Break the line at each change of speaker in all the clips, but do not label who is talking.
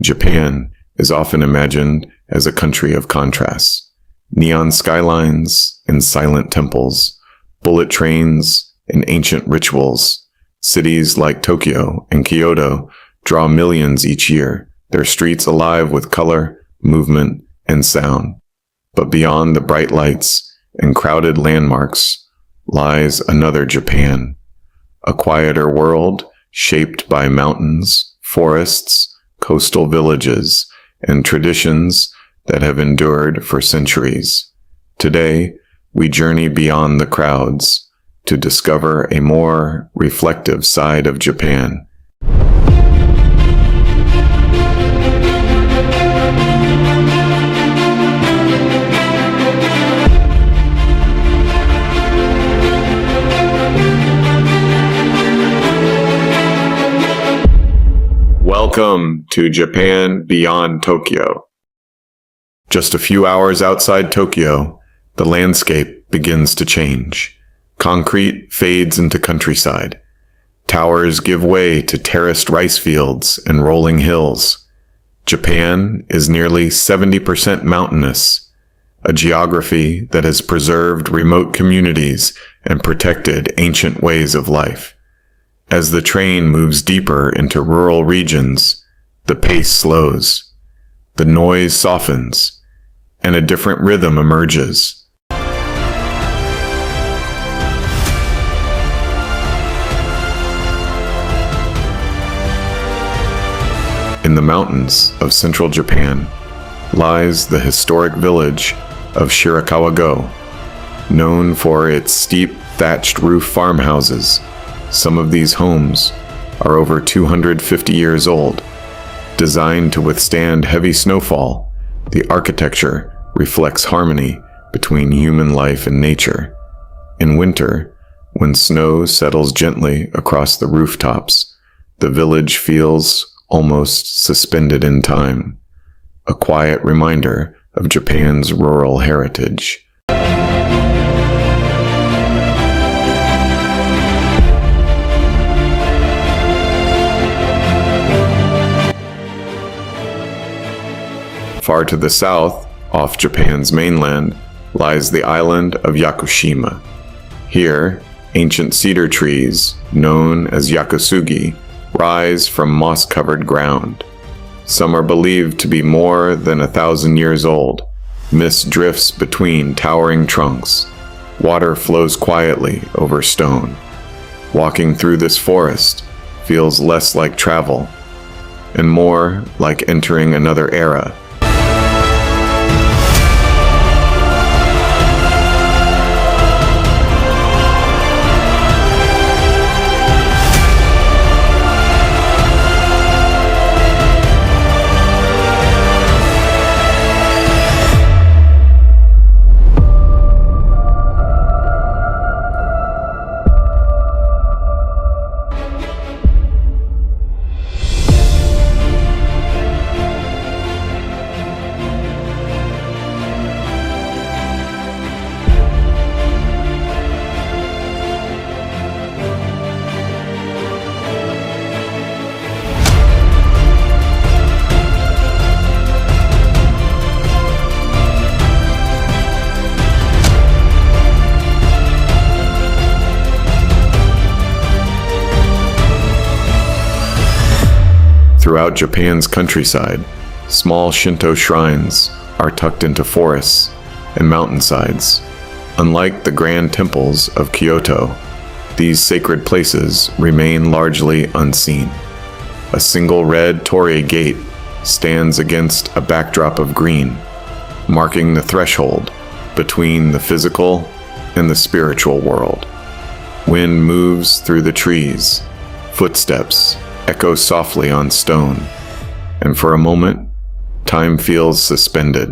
Japan is often imagined as a country of contrasts. Neon skylines and silent temples, bullet trains and ancient rituals. Cities like Tokyo and Kyoto draw millions each year, their streets alive with color, movement, and sound. But beyond the bright lights and crowded landmarks lies another Japan, a quieter world shaped by mountains, forests, coastal villages, and traditions that have endured for centuries. Today, we journey beyond the crowds to discover a more reflective side of Japan. Welcome to Japan beyond Tokyo. Just a few hours outside Tokyo, the landscape begins to change. Concrete fades into countryside. Towers give way to terraced rice fields and rolling hills. Japan is nearly 70% mountainous, a geography that has preserved remote communities and protected ancient ways of life. As the train moves deeper into rural regions, the pace slows, the noise softens, and a different rhythm emerges. In the mountains of central Japan lies the historic village of Shirakawa-go, known for its steep thatched roof farmhouses. Some of these homes are over 250 years old. Designed to withstand heavy snowfall, the architecture reflects harmony between human life and nature. In winter, when snow settles gently across the rooftops, the village feels almost suspended in time, a quiet reminder of Japan's rural heritage. Far to the south, off Japan's mainland, lies the island of Yakushima. Here, ancient cedar trees, known as yakusugi, rise from moss-covered ground. Some are believed to be more than 1,000 years old. Mist drifts between towering trunks. Water flows quietly over stone. Walking through this forest feels less like travel and more like entering another era. Throughout Japan's countryside, small Shinto shrines are tucked into forests and mountainsides. Unlike the grand temples of Kyoto, these sacred places remain largely unseen. A single red torii gate stands against a backdrop of green, marking the threshold between the physical and the spiritual world. Wind moves through the trees, footsteps echo softly on stone, and for a moment, time feels suspended.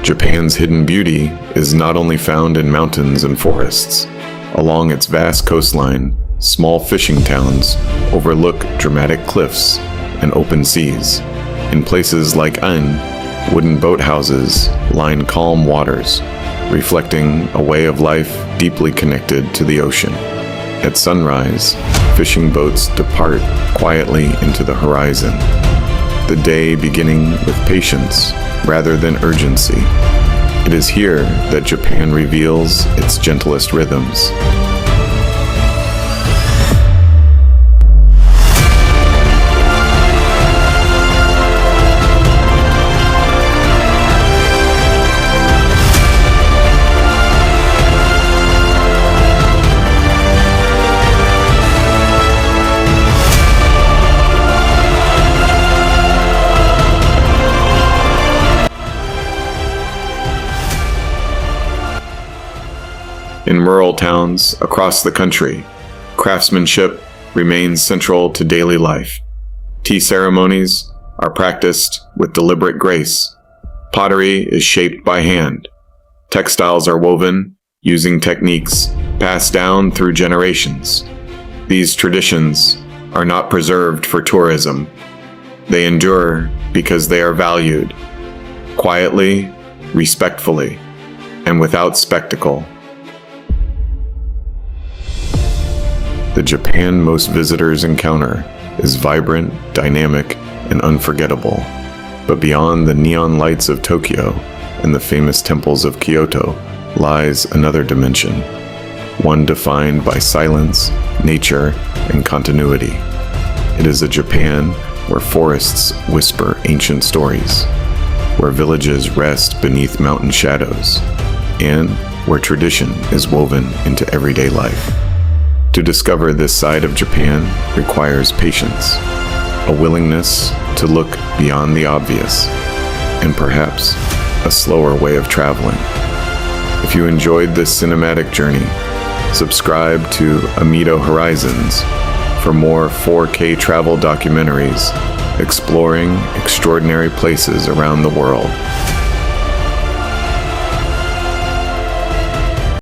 Japan's hidden beauty is not only found in mountains and forests. Along its vast coastline, small fishing towns overlook dramatic cliffs and open seas. In places like An, wooden boathouses line calm waters, reflecting a way of life deeply connected to the ocean. At sunrise, fishing boats depart quietly into the horizon, the day beginning with patience rather than urgency. It is here that Japan reveals its gentlest rhythms. In rural towns across the country, craftsmanship remains central to daily life. Tea ceremonies are practiced with deliberate grace. Pottery is shaped by hand. Textiles are woven using techniques passed down through generations. These traditions are not preserved for tourism. They endure because they are valued, quietly, respectfully, and without spectacle. The Japan most visitors encounter is vibrant, dynamic, and unforgettable. But beyond the neon lights of Tokyo and the famous temples of Kyoto lies another dimension, one defined by silence, nature, and continuity. It is a Japan where forests whisper ancient stories, where villages rest beneath mountain shadows, and where tradition is woven into everyday life. To discover this side of Japan requires patience, a willingness to look beyond the obvious, and perhaps a slower way of traveling. If you enjoyed this cinematic journey, subscribe to Amito Horizons for more 4K travel documentaries exploring extraordinary places around the world.